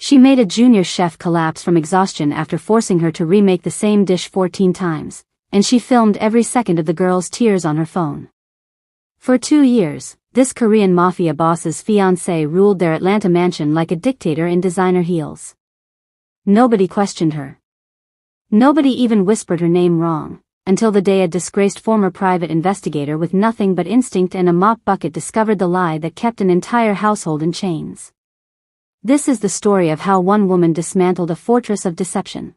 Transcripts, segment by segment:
She made a junior chef collapse from exhaustion after forcing her to remake the same dish 14 times, and she filmed every second of the girl's tears on her phone. For 2 years, this Korean mafia boss's fiancé ruled their Atlanta mansion like a dictator in designer heels. Nobody questioned her. Nobody even whispered her name wrong, until the day a disgraced former private investigator with nothing but instinct and a mop bucket discovered the lie that kept an entire household in chains. This is the story of how one woman dismantled a fortress of deception.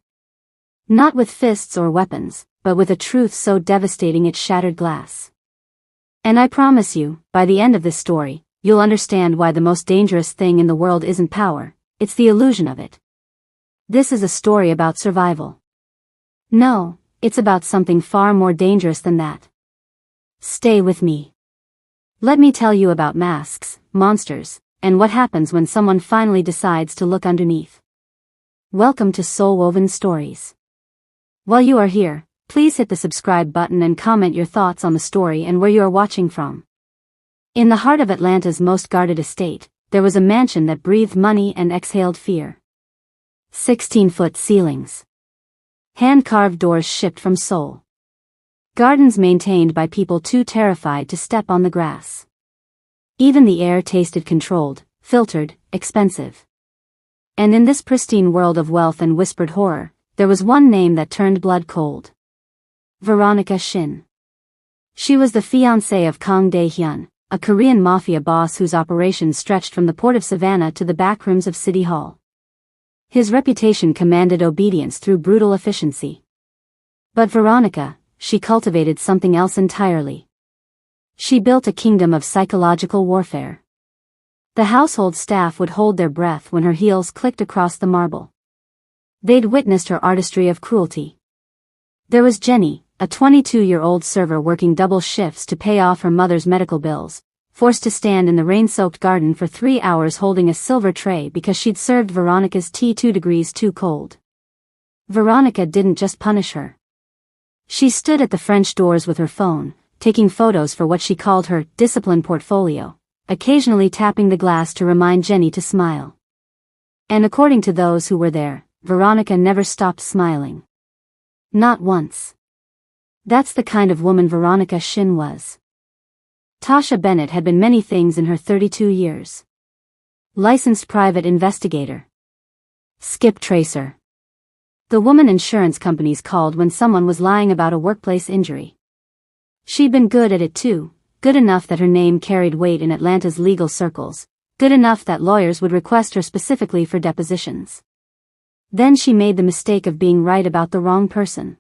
Not with fists or weapons, but with a truth so devastating it shattered glass. And I promise you, by the end of this story, you'll understand why the most dangerous thing in the world isn't power, it's the illusion of it. This is a story about survival. No, it's about something far more dangerous than that. Stay with me. Let me tell you about masks, monsters, and what happens when someone finally decides to look underneath. Welcome to Soul Woven Stories. While you are here, please hit the subscribe button and comment your thoughts on the story and where you are watching from. In the heart of Atlanta's most guarded estate, there was a mansion that breathed money and exhaled fear. 16-foot ceilings. Hand-carved doors shipped from Seoul. Gardens maintained by people too terrified to step on the grass. Even the air tasted controlled, filtered, expensive. And in this pristine world of wealth and whispered horror, there was one name that turned blood cold. Veronica Shin. She was the fiancée of Kang Dae-hyun, a Korean mafia boss whose operations stretched from the port of Savannah to the backrooms of City Hall. His reputation commanded obedience through brutal efficiency. But Veronica, she cultivated something else entirely. She built a kingdom of psychological warfare. The household staff would hold their breath when her heels clicked across the marble. They'd witnessed her artistry of cruelty. There was Jenny, a 22-year-old server working double shifts to pay off her mother's medical bills, forced to stand in the rain-soaked garden for 3 hours holding a silver tray because she'd served Veronica's tea 2 degrees too cold. Veronica didn't just punish her. She stood at the French doors with her phone, taking photos for what she called her discipline portfolio, occasionally tapping the glass to remind Jenny to smile. And according to those who were there, Veronica never stopped smiling. Not once. That's the kind of woman Veronica Shin was. Tasha Bennett had been many things in her 32 years. Licensed private investigator. Skip tracer. The woman insurance companies called when someone was lying about a workplace injury. She'd been good at it too, good enough that her name carried weight in Atlanta's legal circles, good enough that lawyers would request her specifically for depositions. Then she made the mistake of being right about the wrong person.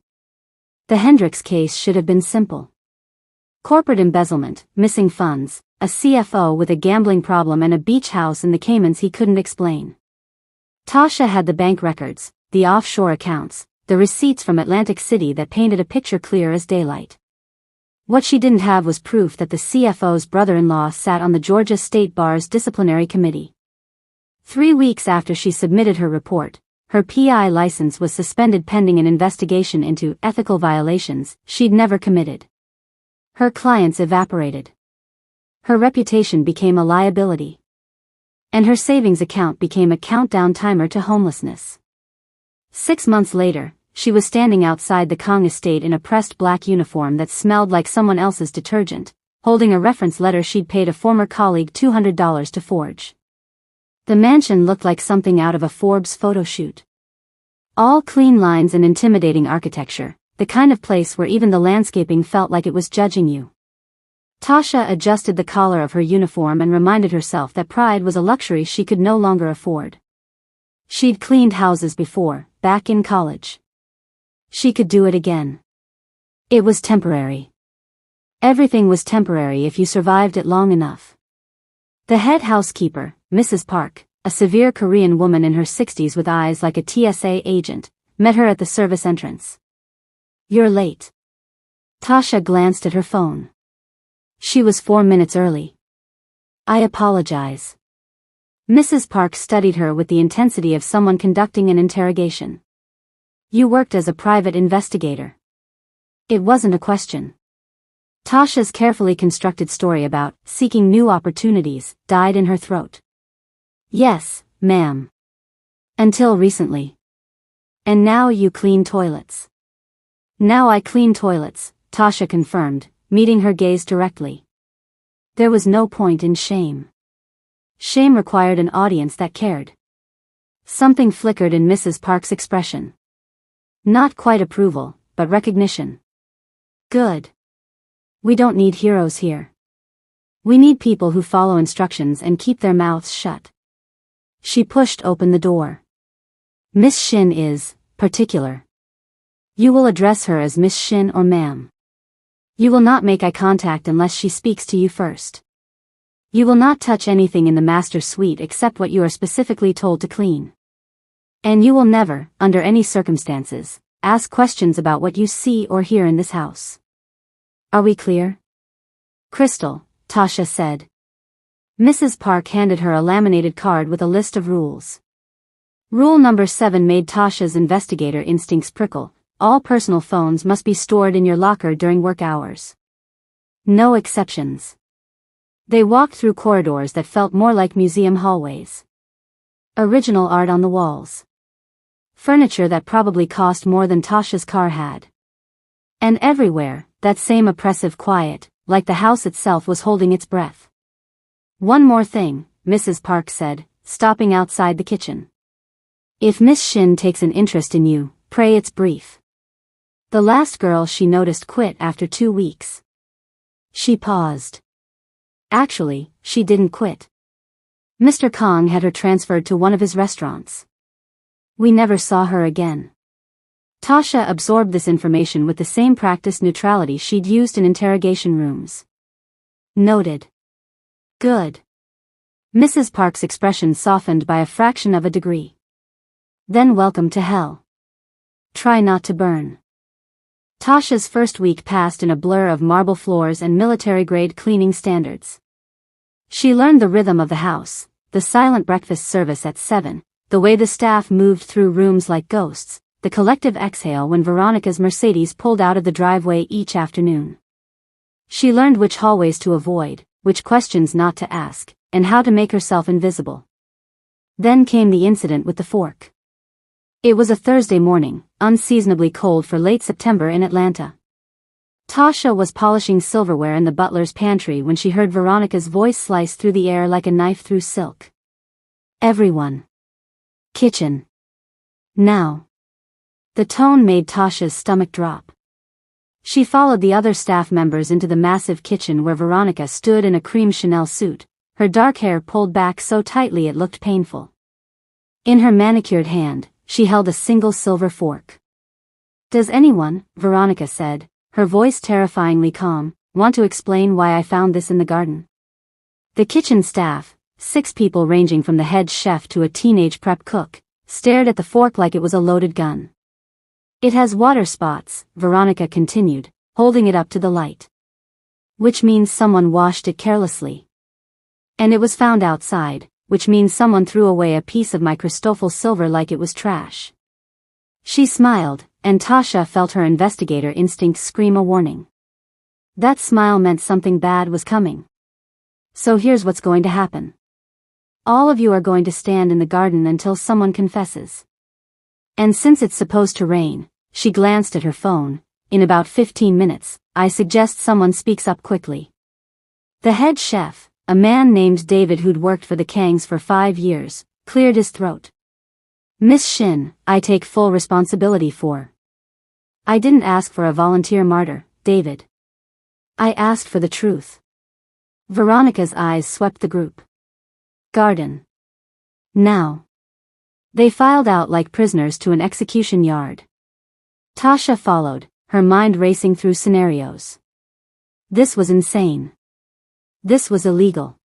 The Hendricks case should have been simple. Corporate embezzlement, missing funds, a CFO with a gambling problem and a beach house in the Caymans he couldn't explain. Tasha had the bank records, the offshore accounts, the receipts from Atlantic City that painted a picture clear as daylight. What she didn't have was proof that the CFO's brother-in-law sat on the Georgia State Bar's disciplinary committee. 3 weeks after she submitted her report, her PI license was suspended pending an investigation into ethical violations she'd never committed. Her clients evaporated. Her reputation became a liability. And her savings account became a countdown timer to homelessness. 6 months later, she was standing outside the Kang estate in a pressed black uniform that smelled like someone else's detergent, holding a reference letter she'd paid a former colleague $200 to forge. The mansion looked like something out of a Forbes photo shoot. All clean lines and intimidating architecture, the kind of place where even the landscaping felt like it was judging you. Tasha adjusted the collar of her uniform and reminded herself that pride was a luxury she could no longer afford. She'd cleaned houses before, back in college. She could do it again. It was temporary. Everything was temporary if you survived it long enough. The head housekeeper, Mrs. Park, a severe Korean woman in her 60s with eyes like a TSA agent, met her at the service entrance. "You're late." Tasha glanced at her phone. She was 4 minutes early. "I apologize." Mrs. Park studied her with the intensity of someone conducting an interrogation. "You worked as a private investigator." It wasn't a question. Tasha's carefully constructed story about seeking new opportunities died in her throat. "Yes, ma'am." Until recently. And now you clean toilets. Now I clean toilets, Tasha confirmed, meeting her gaze directly. There was no point in shame. Shame required an audience that cared. Something flickered in Mrs. Park's expression. Not quite approval, but recognition. Good. We don't need heroes here. We need people who follow instructions and keep their mouths shut. She pushed open the door. Miss Shin is particular. You will address her as Miss Shin or ma'am. You will not make eye contact unless she speaks to you first. You will not touch anything in the master suite except what you are specifically told to clean. And you will never, under any circumstances, ask questions about what you see or hear in this house. Are we clear? Crystal, Tasha said. Mrs. Park handed her a laminated card with a list of rules. Rule number 7 made Tasha's investigator instincts prickle. All personal phones must be stored in your locker during work hours. No exceptions. They walked through corridors that felt more like museum hallways. Original art on the walls. Furniture that probably cost more than Tasha's car had. And everywhere, that same oppressive quiet, like the house itself was holding its breath. One more thing, Mrs. Park said, stopping outside the kitchen. If Miss Shin takes an interest in you, pray it's brief. The last girl she noticed quit after 2 weeks. She paused. Actually, she didn't quit. Mr. Kong had her transferred to one of his restaurants. We never saw her again. Tasha absorbed this information with the same practiced neutrality she'd used in interrogation rooms. Noted. Good. Mrs. Park's expression softened by a fraction of a degree. Then welcome to hell. Try not to burn. Tasha's first week passed in a blur of marble floors and military-grade cleaning standards. She learned the rhythm of the house, the silent breakfast service at 7, the way the staff moved through rooms like ghosts, the collective exhale when Veronica's Mercedes pulled out of the driveway each afternoon. She learned which hallways to avoid, which questions not to ask, and how to make herself invisible. Then came the incident with the fork. It was a Thursday morning, unseasonably cold for late September in Atlanta. Tasha was polishing silverware in the butler's pantry when she heard Veronica's voice slice through the air like a knife through silk. Everyone. Kitchen. Now. The tone made Tasha's stomach drop. She followed the other staff members into the massive kitchen where Veronica stood in a cream Chanel suit, her dark hair pulled back so tightly it looked painful. In her manicured hand, she held a single silver fork. Does anyone, Veronica said, her voice terrifyingly calm, want to explain why I found this in the garden? The kitchen staff, 6 people ranging from the head chef to a teenage prep cook, stared at the fork like it was a loaded gun. It has water spots, Veronica continued, holding it up to the light. Which means someone washed it carelessly. And it was found outside, which means someone threw away a piece of my Christoffel silver like it was trash. She smiled, and Tasha felt her investigator instinct scream a warning. That smile meant something bad was coming. So here's what's going to happen. All of you are going to stand in the garden until someone confesses. And since it's supposed to rain, she glanced at her phone, in about 15 minutes, I suggest someone speaks up quickly. The head chef, a man named David who'd worked for the Kangs for 5 years, cleared his throat. Miss Shin, I take full responsibility for. I didn't ask for a volunteer martyr, David. I asked for the truth. Veronica's eyes swept the group. Garden. Now. They filed out like prisoners to an execution yard. Tasha followed, her mind racing through scenarios. This was insane. This was illegal.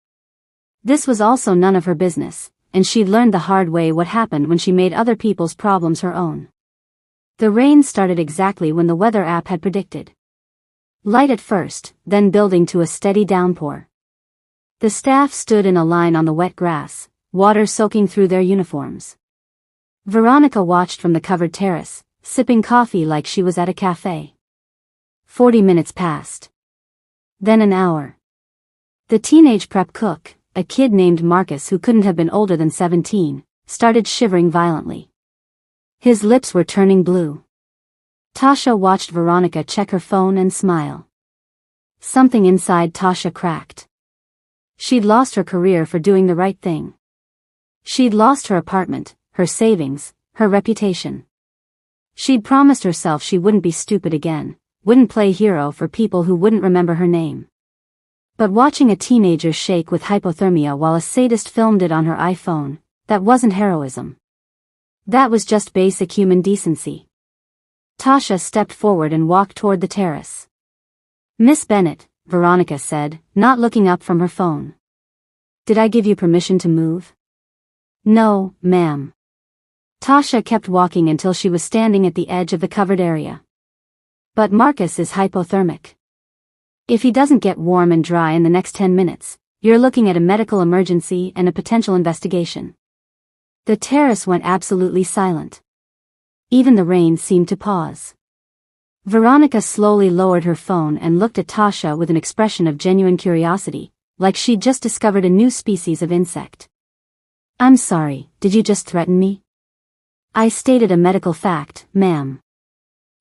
This was also none of her business, and she'd learned the hard way what happened when she made other people's problems her own. The rain started exactly when the weather app had predicted. Light at first, then building to a steady downpour. The staff stood in a line on the wet grass, water soaking through their uniforms. Veronica watched from the covered terrace, sipping coffee like she was at a cafe. 40 minutes passed. Then an hour. The teenage prep cook, a kid named Marcus who couldn't have been older than 17, started shivering violently. His lips were turning blue. Tasha watched Veronica check her phone and smile. Something inside Tasha cracked. She'd lost her career for doing the right thing. She'd lost her apartment, her savings, her reputation. She'd promised herself she wouldn't be stupid again, wouldn't play hero for people who wouldn't remember her name. But watching a teenager shake with hypothermia while a sadist filmed it on her iPhone, that wasn't heroism. That was just basic human decency. Tasha stepped forward and walked toward the terrace. "Miss Bennett," Veronica said, not looking up from her phone. "Did I give you permission to move?" "No, ma'am." Tasha kept walking until she was standing at the edge of the covered area. "But Marcus is hypothermic. If he doesn't get warm and dry in the next 10 minutes, you're looking at a medical emergency and a potential investigation." The terrace went absolutely silent. Even the rain seemed to pause. Veronica slowly lowered her phone and looked at Tasha with an expression of genuine curiosity, like she'd just discovered a new species of insect. "I'm sorry, did you just threaten me?" "I stated a medical fact, ma'am.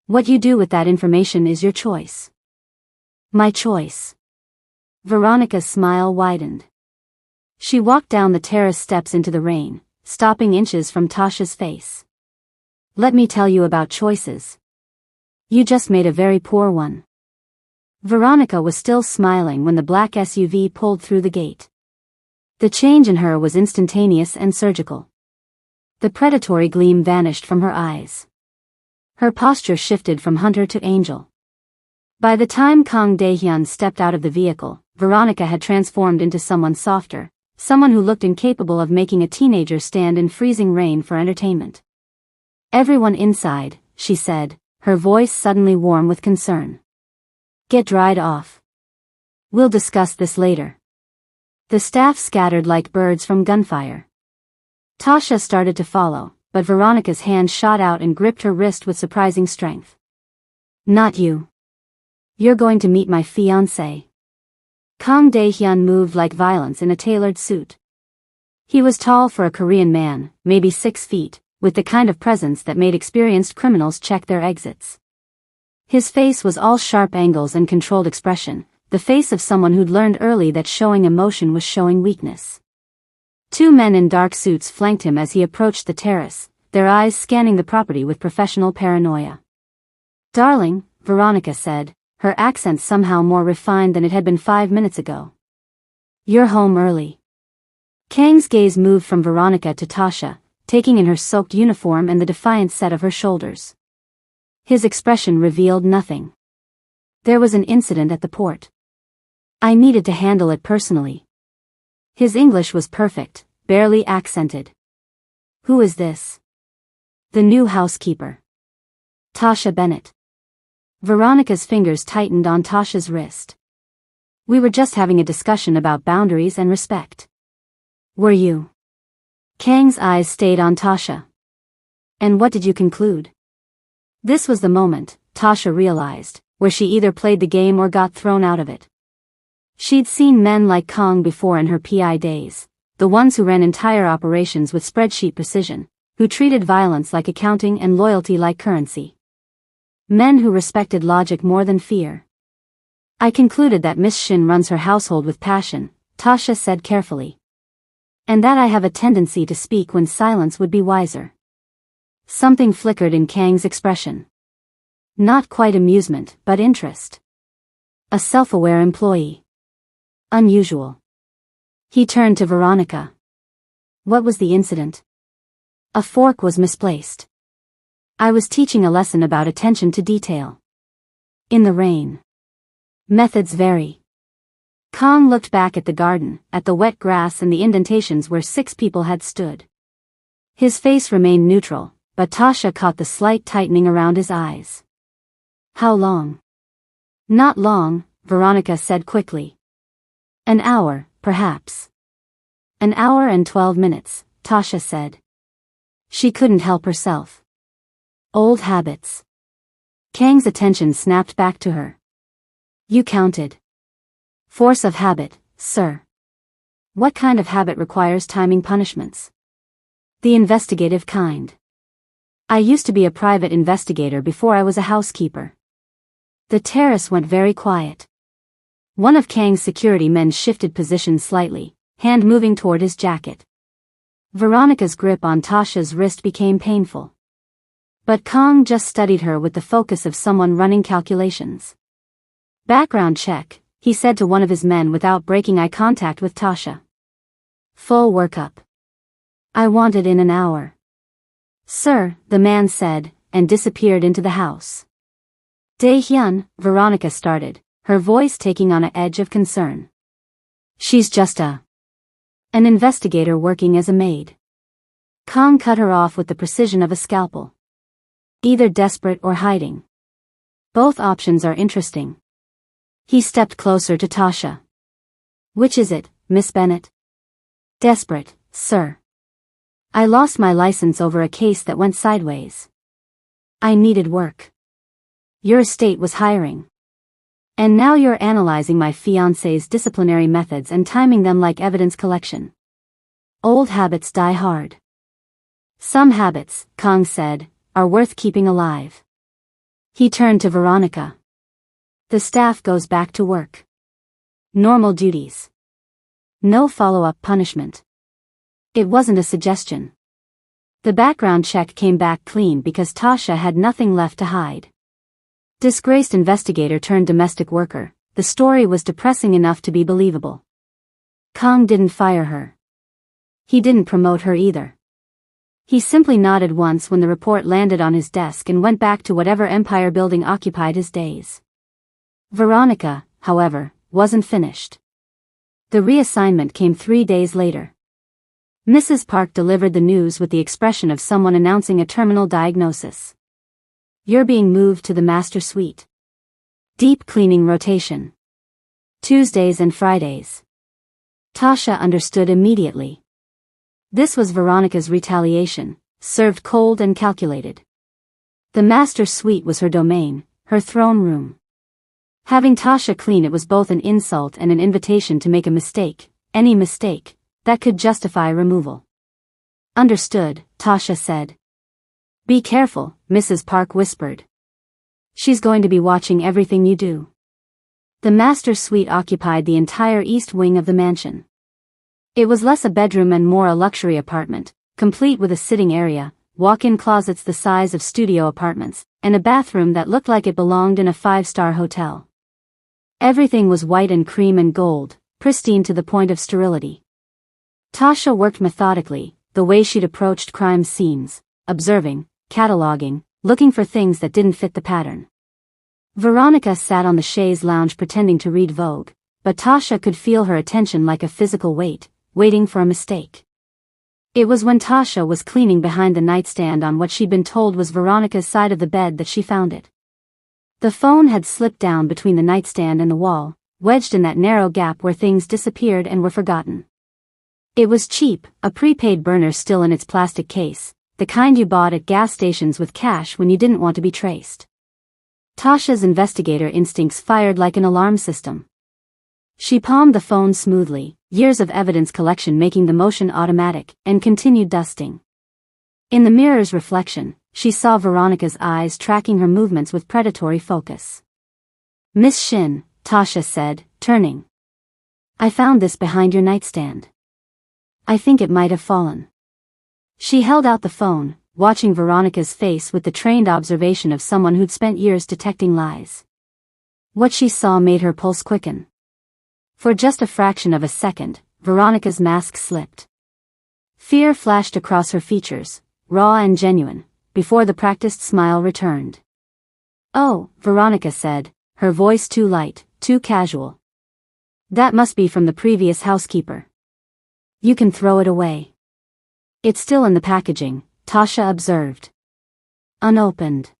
What you do with that information is your choice." "My choice." Veronica's smile widened. She walked down the terrace steps into the rain, stopping inches from Tasha's face. "Let me tell you about choices. You just made a very poor one." Veronica was still smiling when the black SUV pulled through the gate. The change in her was instantaneous and surgical. The predatory gleam vanished from her eyes. Her posture shifted from hunter to angel. By the time Kang Dae-hyun stepped out of the vehicle, Veronica had transformed into someone softer, someone who looked incapable of making a teenager stand in freezing rain for entertainment. "Everyone inside," she said, her voice suddenly warm with concern. "Get dried off. We'll discuss this later." The staff scattered like birds from gunfire. Tasha started to follow, but Veronica's hand shot out and gripped her wrist with surprising strength. "Not you. You're going to meet my fiancé." Kang Dae-hyun moved like violence in a tailored suit. He was tall for a Korean man, maybe 6 feet, with the kind of presence that made experienced criminals check their exits. His face was all sharp angles and controlled expression, the face of someone who'd learned early that showing emotion was showing weakness. 2 men in dark suits flanked him as he approached the terrace, their eyes scanning the property with professional paranoia. "Darling," Veronica said, her accent somehow more refined than it had been 5 minutes ago. "You're home early." Kang's gaze moved from Veronica to Tasha, taking in her soaked uniform and the defiant set of her shoulders. His expression revealed nothing. "There was an incident at the port. I needed to handle it personally." His English was perfect, barely accented. "Who is this?" "The new housekeeper. Tasha Bennett." Veronica's fingers tightened on Tasha's wrist. "We were just having a discussion about boundaries and respect." "Were you?" Kang's eyes stayed on Tasha. "And what did you conclude?" This was the moment, Tasha realized, where she either played the game or got thrown out of it. She'd seen men like Kang before in her PI days, the ones who ran entire operations with spreadsheet precision, who treated violence like accounting and loyalty like currency. Men who respected logic more than fear. "I concluded that Miss Shin runs her household with passion," Tasha said carefully. "And that I have a tendency to speak when silence would be wiser." Something flickered in Kang's expression. Not quite amusement, but interest. A self-aware employee. Unusual. He turned to Veronica. "What was the incident?" "A fork was misplaced. I was teaching a lesson about attention to detail. In the rain. Methods vary." Kang looked back at the garden, at the wet grass and the indentations where 6 people had stood. His face remained neutral, but Tasha caught the slight tightening around his eyes. "How long?" "Not long," Veronica said quickly. "An hour, perhaps." "An hour and 12 minutes, Tasha said. She couldn't help herself. Old habits. Kang's attention snapped back to her. "You counted." "Force of habit, sir." "What kind of habit requires timing punishments?" The investigative kind. I used to be a private investigator before I was a housekeeper. The terrace went very quiet. One of Kang's security men shifted position slightly, hand moving toward his jacket. Veronica's grip on Tasha's wrist became painful. But Kang just studied her with the focus of someone running calculations. Background check, he said to one of his men without breaking eye contact with Tasha. Full workup. I want it in an hour. Sir, the man said, and disappeared into the house. Dae-hyun, Veronica started, her voice taking on an edge of concern. She's just an investigator working as a maid. Kang cut her off with the precision of a scalpel. Either desperate or hiding. Both options are interesting. He stepped closer to Tasha. Which is it, Miss Bennett? Desperate, sir. I lost my license over a case that went sideways. I needed work. Your estate was hiring. And now you're analyzing my fiancée's disciplinary methods and timing them like evidence collection. Old habits die hard. Some habits, Kang said, are worth keeping alive. He turned to Veronica. The staff goes back to work. Normal duties. No follow-up punishment. It wasn't a suggestion. The background check came back clean because Tasha had nothing left to hide. Disgraced investigator turned domestic worker, the story was depressing enough to be believable. Kang didn't fire her. He didn't promote her either. He simply nodded once when the report landed on his desk and went back to whatever empire building occupied his days. Veronica, however, wasn't finished. The reassignment came 3 days later. Mrs. Park delivered the news with the expression of someone announcing a terminal diagnosis. You're being moved to the master suite. Deep cleaning rotation. Tuesdays and Fridays. Tasha understood immediately. This was Veronica's retaliation, served cold and calculated. The master suite was her domain, her throne room. Having Tasha clean it was both an insult and an invitation to make a mistake, any mistake, that could justify removal. Understood, Tasha said. Be careful, Mrs. Park whispered. She's going to be watching everything you do. The master suite occupied the entire east wing of the mansion. It was less a bedroom and more a luxury apartment, complete with a sitting area, walk-in closets the size of studio apartments, and a bathroom that looked like it belonged in a 5-star hotel. Everything was white and cream and gold, pristine to the point of sterility. Tasha worked methodically, the way she'd approached crime scenes, observing, cataloging, looking for things that didn't fit the pattern. Veronica sat on the chaise lounge pretending to read Vogue, but Tasha could feel her attention like a physical weight, waiting for a mistake. It was when Tasha was cleaning behind the nightstand on what she'd been told was Veronica's side of the bed that she found it. The phone had slipped down between the nightstand and the wall, wedged in that narrow gap where things disappeared and were forgotten. It was cheap, a prepaid burner still in its plastic case, the kind you bought at gas stations with cash when you didn't want to be traced. Tasha's investigator instincts fired like an alarm system. She palmed the phone smoothly, years of evidence collection making the motion automatic, and continued dusting. In the mirror's reflection, she saw Veronica's eyes tracking her movements with predatory focus. Miss Shin, Tasha said, turning. I found this behind your nightstand. I think it might have fallen. She held out the phone, watching Veronica's face with the trained observation of someone who'd spent years detecting lies. What she saw made her pulse quicken. For just a fraction of a second, Veronica's mask slipped. Fear flashed across her features, raw and genuine, before the practiced smile returned. Oh, Veronica said, her voice too light, too casual. That must be from the previous housekeeper. You can throw it away. It's still in the packaging, Tasha observed. Unopened.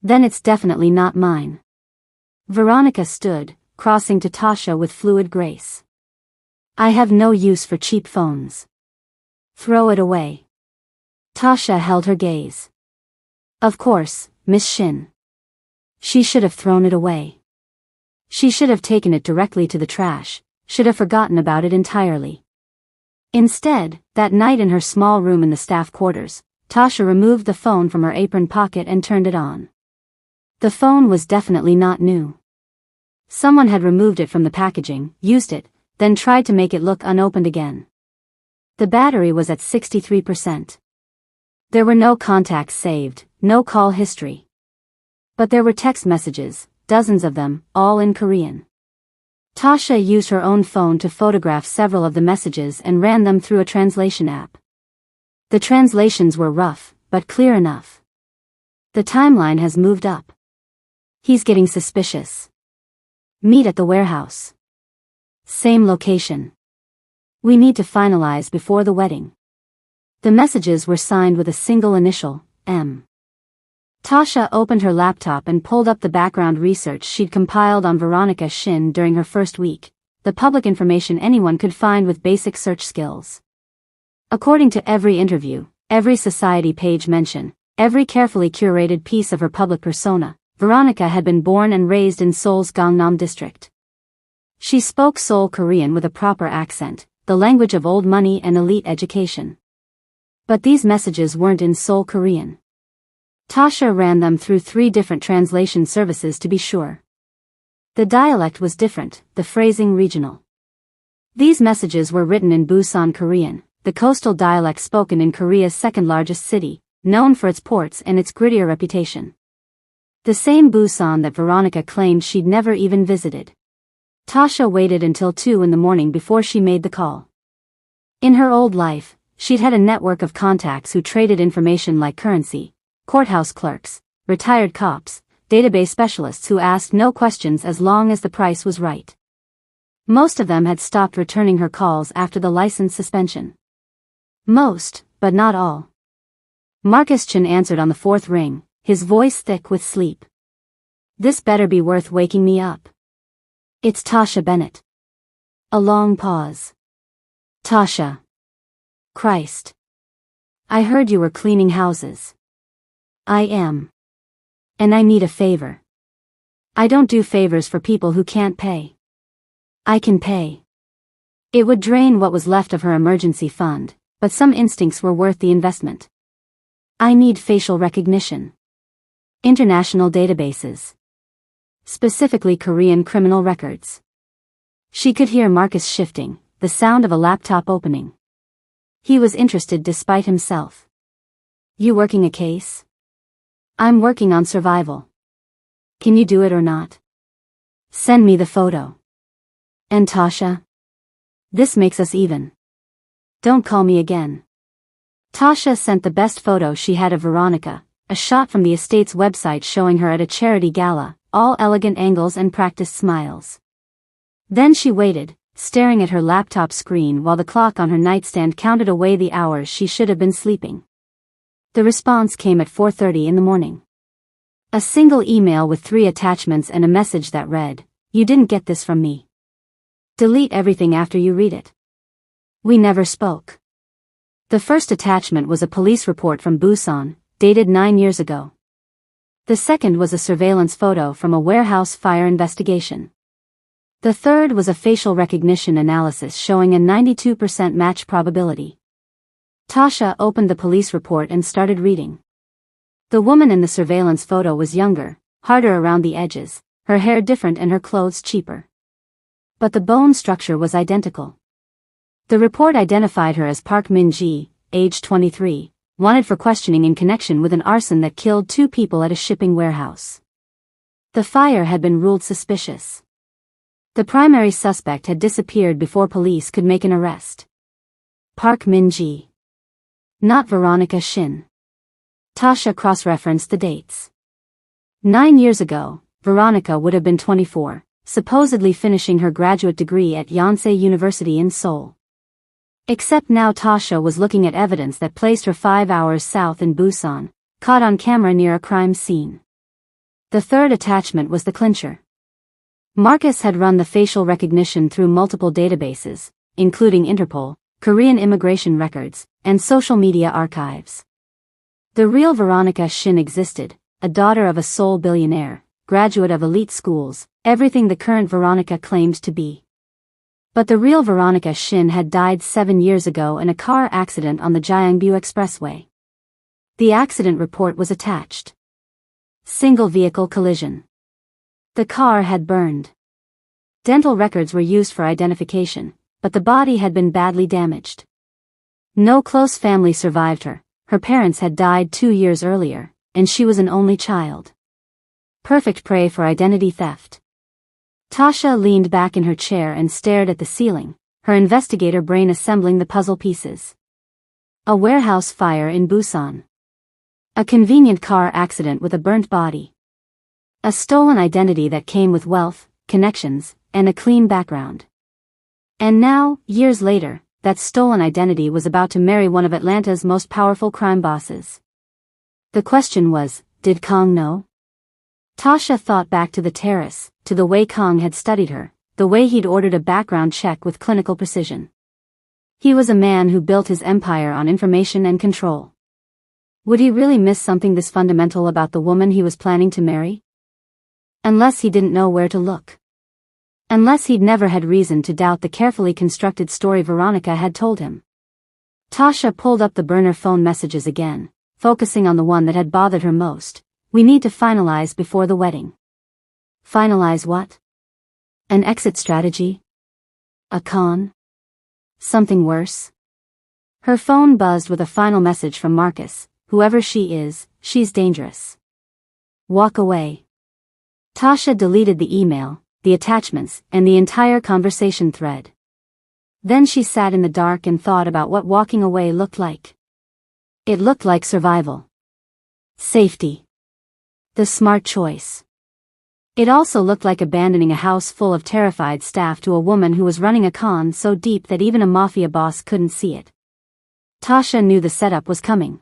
Then it's definitely not mine. Veronica stood, crossing to Tasha with fluid grace. I have no use for cheap phones. Throw it away. Tasha held her gaze. Of course, Miss Shin. She should have thrown it away. She should have taken it directly to the trash, should have forgotten about it entirely. Instead, that night in her small room in the staff quarters, Tasha removed the phone from her apron pocket and turned it on. The phone was definitely not new. Someone had removed it from the packaging, used it, then tried to make it look unopened again. The battery was at 63%. There were no contacts saved, no call history. But there were text messages, dozens of them, all in Korean. Tasha used her own phone to photograph several of the messages and ran them through a translation app. The translations were rough, but clear enough. The timeline has moved up. He's getting suspicious. Meet at the warehouse. Same location. We need to finalize before the wedding. The messages were signed with a single initial, M. Tasha opened her laptop and pulled up the background research she'd compiled on Veronica Shin during her first week, the public information anyone could find with basic search skills. According to every interview, every society page mention, every carefully curated piece of her public persona, Veronica had been born and raised in Seoul's Gangnam district. She spoke Seoul Korean with a proper accent, the language of old money and elite education. But these messages weren't in Seoul Korean. Tasha ran them through 3 different translation services to be sure. The dialect was different, the phrasing regional. These messages were written in Busan Korean, the coastal dialect spoken in Korea's second-largest city, known for its ports and its grittier reputation. The same Busan that Veronica claimed she'd never even visited. Tasha waited until 2 in the morning before she made the call. In her old life, she'd had a network of contacts who traded information like currency, courthouse clerks, retired cops, database specialists who asked no questions as long as the price was right. Most of them had stopped returning her calls after the license suspension. Most, but not all. Marcus Chin answered on the 4th ring, his voice thick with sleep. This better be worth waking me up. It's Tasha Bennett. A long pause. Tasha. Christ. I heard you were cleaning houses. I am. And I need a favor. I don't do favors for people who can't pay. I can pay. It would drain what was left of her emergency fund, but some instincts were worth the investment. I need facial recognition. International databases. Specifically Korean criminal records. She could hear Marcus shifting, the sound of a laptop opening. He was interested despite himself. You working a case? I'm working on survival. Can you do it or not? Send me the photo. And Tasha? This makes us even. Don't call me again. Tasha sent the best photo she had of Veronica, a shot from the estate's website showing her at a charity gala, all elegant angles and practiced smiles. Then she waited, staring at her laptop screen while the clock on her nightstand counted away the hours she should have been sleeping. The response came at 4:30 in the morning. A single email with 3 attachments and a message that read, "You didn't get this from me. Delete everything after you read it. We never spoke." The first attachment was a police report from Busan, dated 9 years ago. The second was a surveillance photo from a warehouse fire investigation. The third was a facial recognition analysis showing a 92% match probability. Tasha opened the police report and started reading. The woman in the surveillance photo was younger, harder around the edges, her hair different and her clothes cheaper. But the bone structure was identical. The report identified her as Park Min-ji, age 23, wanted for questioning in connection with an arson that killed 2 people at a shipping warehouse. The fire had been ruled suspicious. The primary suspect had disappeared before police could make an arrest. Park Min-ji. Not Veronica Shin. Tasha cross-referenced the dates. 9 years ago, Veronica would have been 24, supposedly finishing her graduate degree at FIANCÉE University in Seoul. Except now Tasha was looking at evidence that placed her 5 hours south in Busan, caught on camera near a crime scene. The third attachment was the clincher. Marcus had run the facial recognition through multiple databases, including Interpol, Korean immigration records, and social media archives. The real Veronica Shin existed, a daughter of a Seoul billionaire, graduate of elite schools, everything the current Veronica claimed to be. But the real Veronica Shin had died 7 years ago in a car accident on the Gyeongbu Expressway. The accident report was attached. Single vehicle collision. The car had burned. Dental records were used for identification, but the body had been badly damaged. No close family survived her. Her parents had died 2 years earlier, and she was an only child. Perfect prey for identity theft. Tasha leaned back in her chair and stared at the ceiling, her investigator brain assembling the puzzle pieces. A warehouse fire in Busan. A convenient car accident with a burnt body. A stolen identity that came with wealth, connections, and a clean background. And now, years later, that stolen identity was about to marry one of Atlanta's most powerful crime bosses. The question was, did Kong know? Tasha thought back to the terrace, to the way Kong had studied her, the way he'd ordered a background check with clinical precision. He was a man who built his empire on information and control. Would he really miss something this fundamental about the woman he was planning to marry? Unless he didn't know where to look. Unless he'd never had reason to doubt the carefully constructed story Veronica had told him. Tasha pulled up the burner phone messages again, focusing on the one that had bothered her most. We need to finalize before the wedding. Finalize what? An exit strategy? A con? Something worse? Her phone buzzed with a final message from Marcus. Whoever she is, she's dangerous. Walk away. Tasha deleted the email, the attachments, and the entire conversation thread. Then she sat in the dark and thought about what walking away looked like. It looked like survival. Safety. The smart choice. It also looked like abandoning a house full of terrified staff to a woman who was running a con so deep that even a mafia boss couldn't see it. Tasha knew the setup was coming.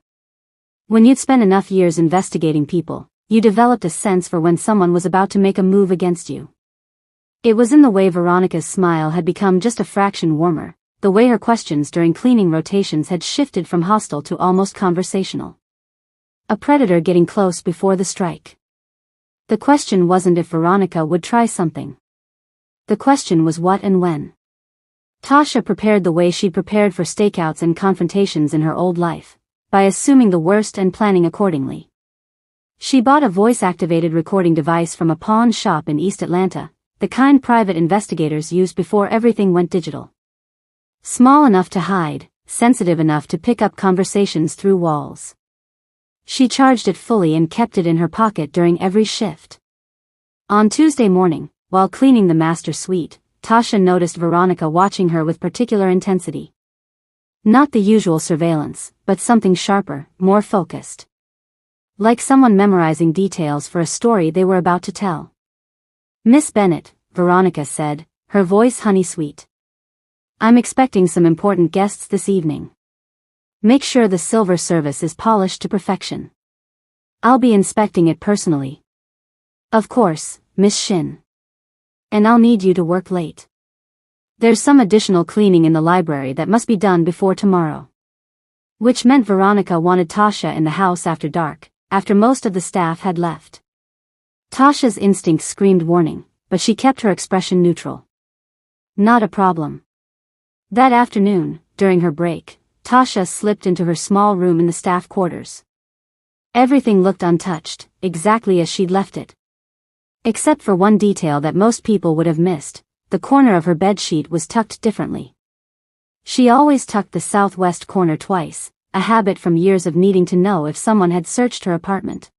When you'd spent enough years investigating people, you developed a sense for when someone was about to make a move against you. It was in the way Veronica's smile had become just a fraction warmer, the way her questions during cleaning rotations had shifted from hostile to almost conversational. A predator getting close before the strike. The question wasn't if Veronica would try something. The question was what and when. Tasha prepared the way she'd prepared for stakeouts and confrontations in her old life, by assuming the worst and planning accordingly. She bought a voice-activated recording device from a pawn shop in East Atlanta, the kind private investigators used before everything went digital. Small enough to hide, sensitive enough to pick up conversations through walls. She charged it fully and kept it in her pocket during every shift. On Tuesday morning, while cleaning the master suite, Tasha noticed Veronica watching her with particular intensity. Not the usual surveillance, but something sharper, more focused. Like someone memorizing details for a story they were about to tell. Miss Bennett, Veronica said, her voice honey-sweet. I'm expecting some important guests this evening. Make sure the silver service is polished to perfection. I'll be inspecting it personally. Of course, Miss Shin. And I'll need you to work late. There's some additional cleaning in the library that must be done before tomorrow. Which meant Veronica wanted Tasha in the house after dark, after most of the staff had left. Tasha's instincts screamed warning, but she kept her expression neutral. Not a problem. That afternoon, during her break, Tasha slipped into her small room in the staff quarters. Everything looked untouched, exactly as she'd left it. Except for one detail that most people would have missed, the corner of her bedsheet was tucked differently. She always tucked the southwest corner twice, a habit from years of needing to know if someone had searched her apartment.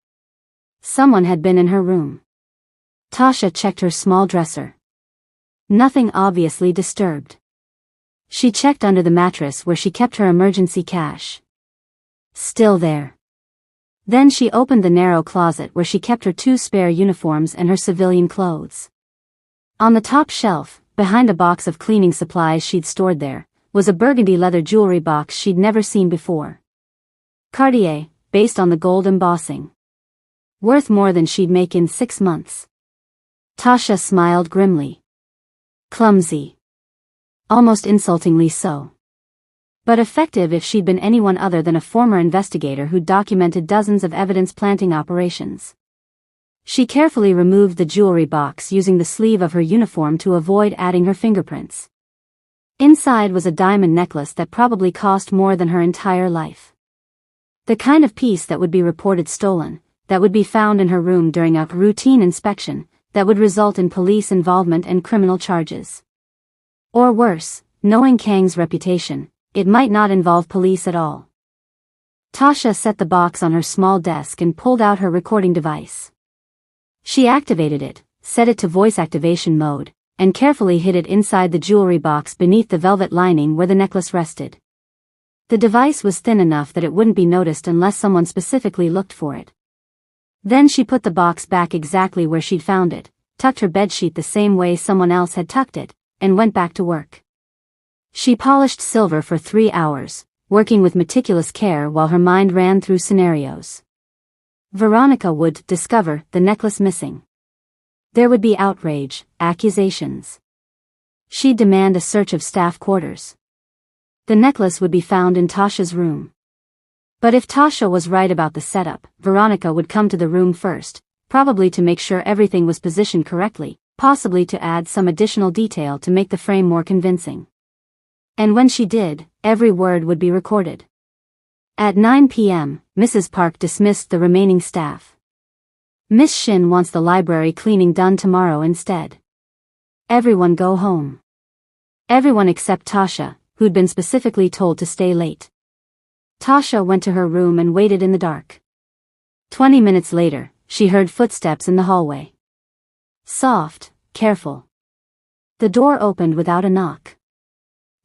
Someone had been in her room. Tasha checked her small dresser. Nothing obviously disturbed. She checked under the mattress where she kept her emergency cash. Still there. Then she opened the narrow closet where she kept her 2 spare uniforms and her civilian clothes. On the top shelf, behind a box of cleaning supplies she'd stored there, was a burgundy leather jewelry box she'd never seen before. Cartier, based on the gold embossing. Worth more than she'd make in 6 months. Tasha smiled grimly. Clumsy. Almost insultingly so. But effective if she'd been anyone other than a former investigator who'd documented dozens of evidence-planting operations. She carefully removed the jewelry box using the sleeve of her uniform to avoid adding her fingerprints. Inside was a diamond necklace that probably cost more than her entire life. The kind of piece that would be reported stolen, that would be found in her room during a routine inspection, that would result in police involvement and criminal charges. Or worse, knowing Kang's reputation, it might not involve police at all. Tasha set the box on her small desk and pulled out her recording device. She activated it, set it to voice activation mode, and carefully hid it inside the jewelry box beneath the velvet lining where the necklace rested. The device was thin enough that it wouldn't be noticed unless someone specifically looked for it. Then she put the box back exactly where she'd found it, tucked her bedsheet the same way someone else had tucked it, and went back to work. She polished silver for 3 hours, working with meticulous care while her mind ran through scenarios. Veronica would discover the necklace missing. There would be outrage, accusations. She'd demand a search of staff quarters. The necklace would be found in Tasha's room. But if Tasha was right about the setup, Veronica would come to the room first, probably to make sure everything was positioned correctly, possibly to add some additional detail to make the frame more convincing. And when she did, every word would be recorded. At 9 p.m., Mrs. Park dismissed the remaining staff. Miss Shin wants the library cleaning done tomorrow instead. Everyone go home. Everyone except Tasha, who'd been specifically told to stay late. Tasha went to her room and waited in the dark. 20 minutes later, she heard footsteps in the hallway. Soft, careful. The door opened without a knock.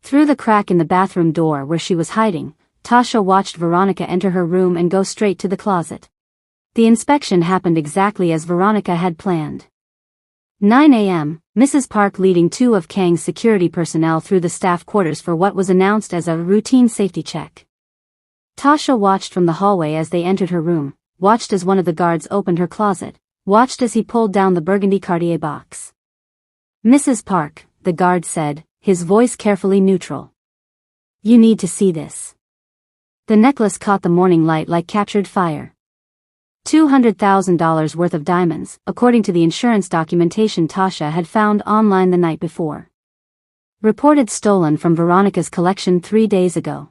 Through the crack in the bathroom door where she was hiding, Tasha watched Veronica enter her room and go straight to the closet. The inspection happened exactly as Veronica had planned. 9 a.m., Mrs. Park leading 2 of Kang's security personnel through the staff quarters for what was announced as a routine safety check. Tasha watched from the hallway as they entered her room, watched as one of the guards opened her closet, watched as he pulled down the burgundy Cartier box. Mrs. Park, the guard said, his voice carefully neutral. You need to see this. The necklace caught the morning light like captured fire. $200,000 worth of diamonds, according to the insurance documentation Tasha had found online the night before. Reported stolen from Veronica's collection 3 days ago.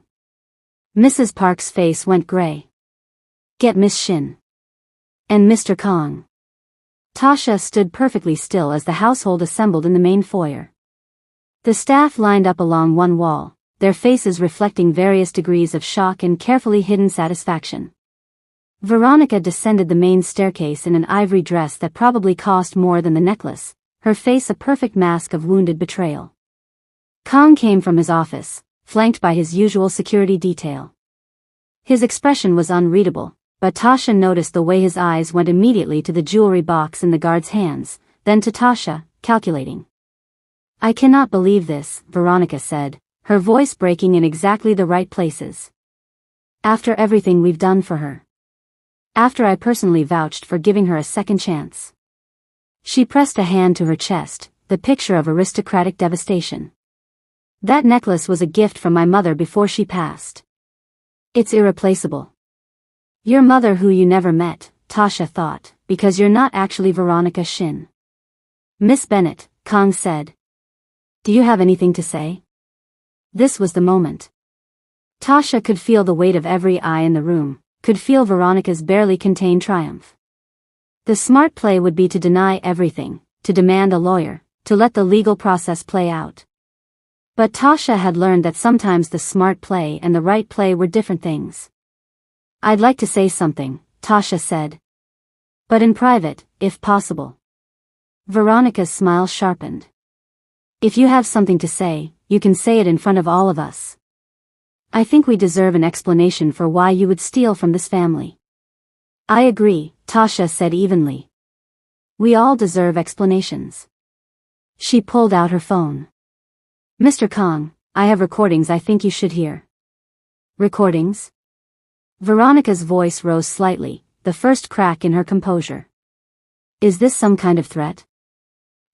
Mrs. Park's face went gray. Get Miss Shin. And Mr. Kong. Tasha stood perfectly still as the household assembled in the main foyer. The staff lined up along one wall, their faces reflecting various degrees of shock and carefully hidden satisfaction. Veronica descended the main staircase in an ivory dress that probably cost more than the necklace, her face a perfect mask of wounded betrayal. Kong came from his office, flanked by his usual security detail. His expression was unreadable, but Tasha noticed the way his eyes went immediately to the jewelry box in the guard's hands, then to Tasha, calculating. I cannot believe this, Veronica said, her voice breaking in exactly the right places. After everything we've done for her. After I personally vouched for giving her a second chance. She pressed a hand to her chest, the picture of aristocratic devastation. That necklace was a gift from my mother before she passed. It's irreplaceable. Your mother who you never met, Tasha thought, because you're not actually Veronica Shin. Miss Bennett, Kong said. Do you have anything to say? This was the moment. Tasha could feel the weight of every eye in the room, could feel Veronica's barely contained triumph. The smart play would be to deny everything, to demand a lawyer, to let the legal process play out. But Tasha had learned that sometimes the smart play and the right play were different things. I'd like to say something, Tasha said. But in private, if possible. Veronica's smile sharpened. If you have something to say, you can say it in front of all of us. I think we deserve an explanation for why you would steal from this family. I agree, Tasha said evenly. We all deserve explanations. She pulled out her phone. Mr. Kong, I have recordings I think you should hear. Recordings? Veronica's voice rose slightly, the first crack in her composure. Is this some kind of threat?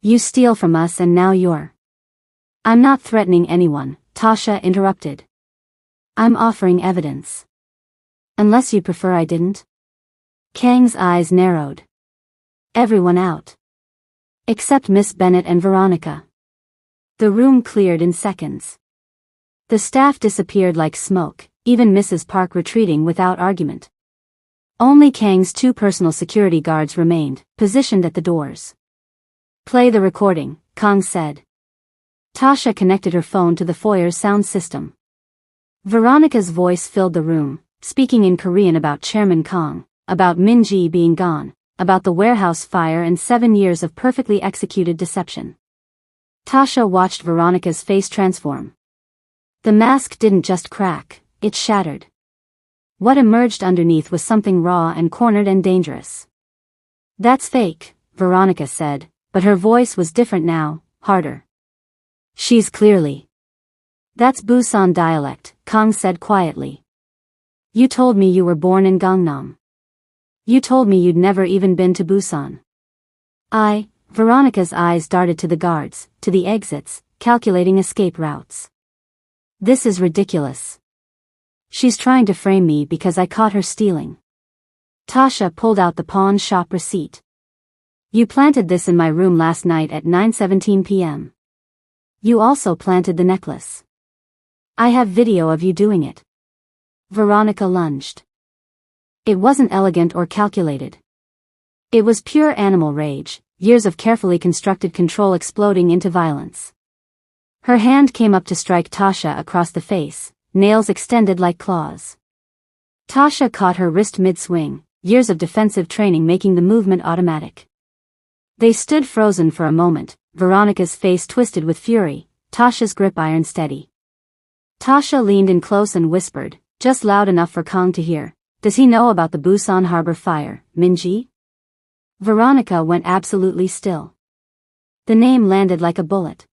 You steal from us and now you're... I'm not threatening anyone, Tasha interrupted. I'm offering evidence. Unless you prefer I didn't? Kang's eyes narrowed. Everyone out. Except Miss Bennett and Veronica. The room cleared in seconds. The staff disappeared like smoke, even Mrs. Park retreating without argument. Only Kang's 2 personal security guards remained, positioned at the doors. "Play the recording," Kang said. Tasha connected her phone to the foyer's sound system. Veronica's voice filled the room, speaking in Korean about Chairman Kang, about Min-ji being gone, about the warehouse fire and 7 years of perfectly executed deception. Tasha watched Veronica's face transform. The mask didn't just crack, it shattered. What emerged underneath was something raw and cornered and dangerous. "That's fake," Veronica said, but her voice was different now, harder. "She's clearly." "That's Busan dialect," Kang said quietly. "You told me you were born in Gangnam. You told me you'd never even been to Busan." Veronica's eyes darted to the guards, to the exits, calculating escape routes. "This is ridiculous. She's trying to frame me because I caught her stealing." Tasha pulled out the pawn shop receipt. "You planted this in my room last night at 9:17 p.m. You also planted the necklace. I have video of you doing it." Veronica lunged. It wasn't elegant or calculated. It was pure animal rage, years of carefully constructed control exploding into violence. Her hand came up to strike Tasha across the face, nails extended like claws. Tasha caught her wrist mid-swing, years of defensive training making the movement automatic. They stood frozen for a moment, Veronica's face twisted with fury, Tasha's grip iron steady. Tasha leaned in close and whispered, just loud enough for Kang to hear, "Does he know about the Busan harbor fire, Min-ji?" Veronica went absolutely still. The name landed like a bullet.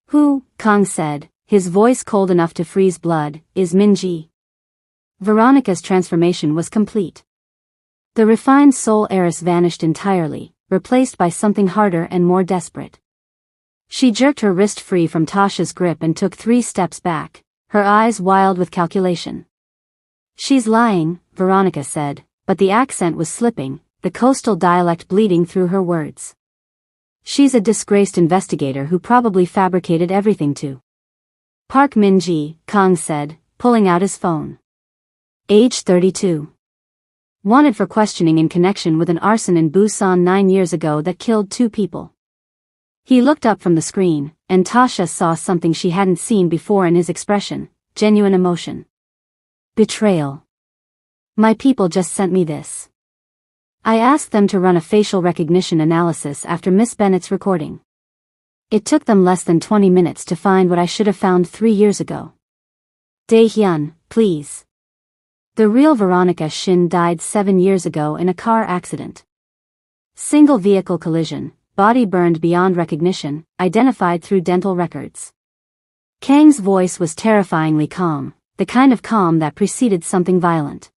"Who," Kang said, his voice cold enough to freeze blood, "is Min-ji?" Veronica's transformation was complete. The refined soul heiress vanished entirely, replaced by something harder and more desperate. She jerked her wrist free from Tasha's grip and took 3 steps back, her eyes wild with calculation. "She's lying," Veronica said, but the accent was slipping, the coastal dialect bleeding through her words. "She's a disgraced investigator who probably fabricated everything to Park Min-ji," Kang said, pulling out his phone. Age 32. Wanted for questioning in connection with an arson in Busan 9 years ago that killed 2 people. He looked up from the screen, and Tasha saw something she hadn't seen before in his expression, genuine emotion. Betrayal. "My people just sent me this. I asked them to run a facial recognition analysis after Miss Bennett's recording. It took them less than 20 minutes to find what I should have found 3 years ago. Dae-hyun, please. The real Veronica Shin died 7 years ago in a car accident. Single vehicle collision, body burned beyond recognition, identified through dental records." Kang's voice was terrifyingly calm, the kind of calm that preceded something violent.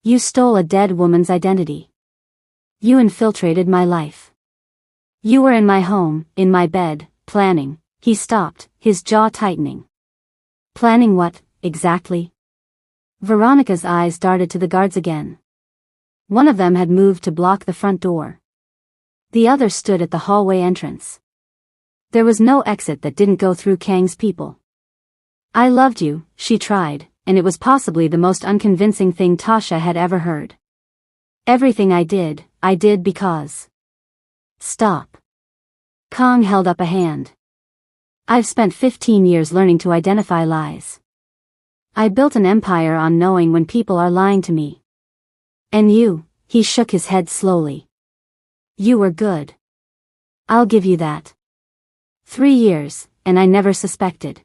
"You stole a dead woman's identity. You infiltrated my life. You were in my home, in my bed, planning." He stopped, his jaw tightening. "Planning what, exactly?" Veronica's eyes darted to the guards again. One of them had moved to block the front door. The other stood at the hallway entrance. There was no exit that didn't go through Kang's people. "I loved you," she tried, and it was possibly the most unconvincing thing Tasha had ever heard. "Everything I did because..." "Stop." Kang held up a hand. "I've spent 15 years learning to identify lies. I built an empire on knowing when people are lying to me. And you," he shook his head slowly. "You were good. I'll give you that. 3 years, and I never suspected.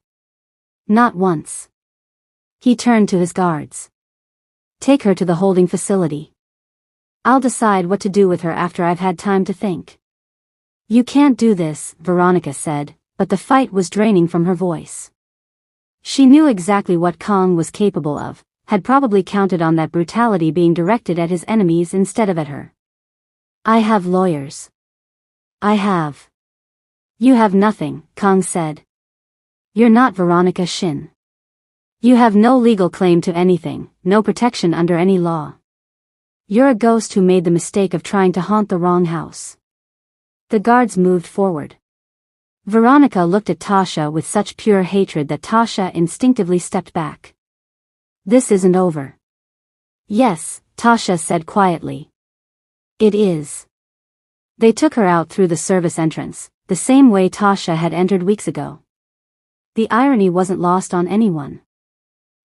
Not once." He turned to his guards. "Take her to the holding facility. I'll decide what to do with her after I've had time to think." "You can't do this," Veronica said, but the fight was draining from her voice. She knew exactly what Kang was capable of, had probably counted on that brutality being directed at his enemies instead of at her. "I have lawyers. I have." "You have nothing," Kang said. "You're not Veronica Shin. You have no legal claim to anything, no protection under any law. You're a ghost who made the mistake of trying to haunt the wrong house." The guards moved forward. Veronica looked at Tasha with such pure hatred that Tasha instinctively stepped back. This isn't over. Yes, Tasha said quietly. It is. They took her out through the service entrance, the same way Tasha had entered weeks ago. The irony wasn't lost on anyone.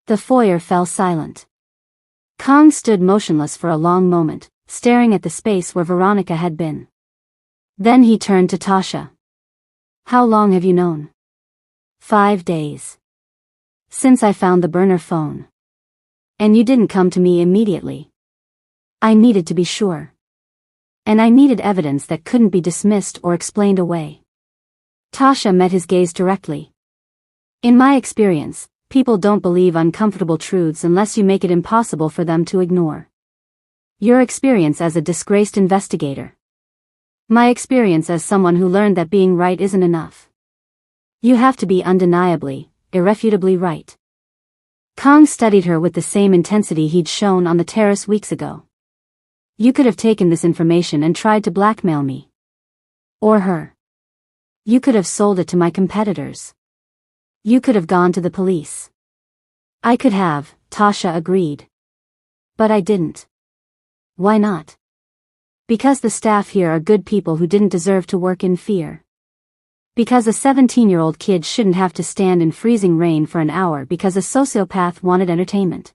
The foyer fell silent. Kang stood motionless for a long moment, staring at the space where Veronica had been. Then he turned to Tasha. How long have you known? 5 days. Since I found the burner phone. And you didn't come to me immediately. I needed to be sure. And I needed evidence that couldn't be dismissed or explained away. Tasha met his gaze directly. In my experience, people don't believe uncomfortable truths unless you make it impossible for them to ignore. Your experience as a disgraced investigator. My experience as someone who learned that being right isn't enough. You have to be undeniably, irrefutably right. Kang studied her with the same intensity he'd shown on the terrace weeks ago. You could have taken this information and tried to blackmail me. Or her. You could have sold it to my competitors. You could have gone to the police. I could have, Tasha agreed. But I didn't. Why not? Because the staff here are good people who didn't deserve to work in fear. Because a 17-year-old kid shouldn't have to stand in freezing rain for an hour because a sociopath wanted entertainment.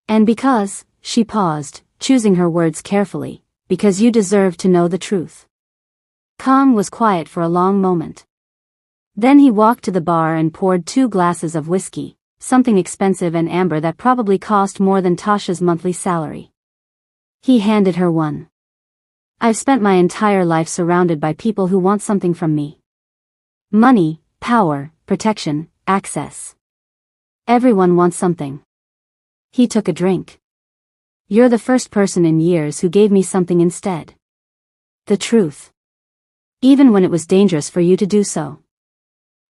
And because, she paused, choosing her words carefully, because you deserve to know the truth. Kang was quiet for a long moment. Then he walked to the bar and poured 2 glasses of whiskey, something expensive and amber that probably cost more than Tasha's monthly salary. He handed her one. I've spent my entire life surrounded by people who want something from me. Money, power, protection, access. Everyone wants something. He took a drink. You're the first person in years who gave me something instead. The truth. Even when it was dangerous for you to do so.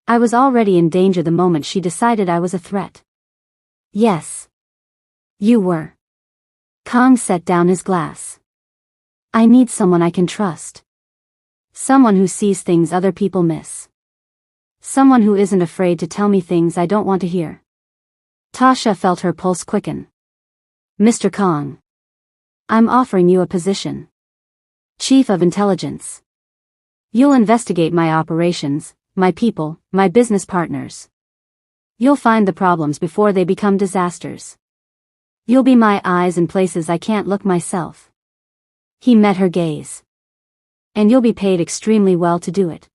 I was already in danger the moment she decided I was a threat. Yes. You were. Kang set down his glass. I need someone I can trust. Someone who sees things other people miss. Someone who isn't afraid to tell me things I don't want to hear. Tasha felt her pulse quicken. Mr. Kang. I'm offering you a position. Chief of Intelligence. You'll investigate my operations, my people, my business partners. You'll find the problems before they become disasters. You'll be my eyes in places I can't look myself. He met her gaze. And you'll be paid extremely well to do it.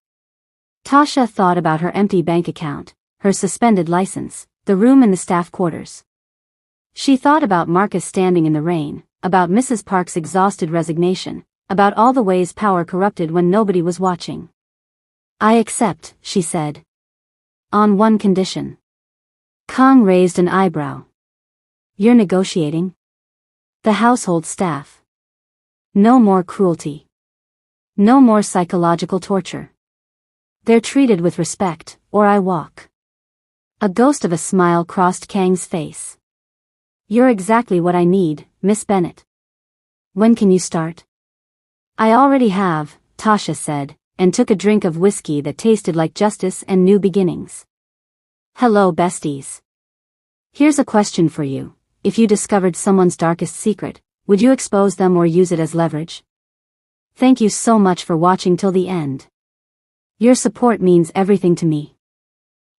Tasha thought about her empty bank account, her suspended license, the room in the staff quarters. She thought about Marcus standing in the rain, about Mrs. Park's exhausted resignation, about all the ways power corrupted when nobody was watching. I accept, she said. On one condition. Kang raised an eyebrow. You're negotiating? The household staff. No more cruelty. No more psychological torture. They're treated with respect, or I walk. A ghost of a smile crossed Kang's face. You're exactly what I need, Miss Bennett. When can you start? I already have, Tasha said, and took a drink of whiskey that tasted like justice and new beginnings. Hello, besties. Here's a question for you. If you discovered someone's darkest secret, would you expose them or use it as leverage? Thank you so much for watching till the end. Your support means everything to me.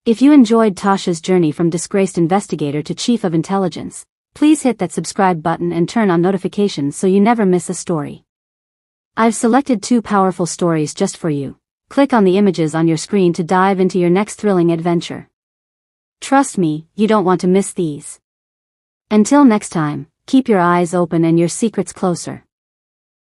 If you enjoyed Tasha's journey from disgraced investigator to chief of intelligence, please hit that subscribe button and turn on notifications so you never miss a story. I've selected 2 powerful stories just for you. Click on the images on your screen to dive into your next thrilling adventure. Trust me, you don't want to miss these. Until next time, keep your eyes open and your secrets closer.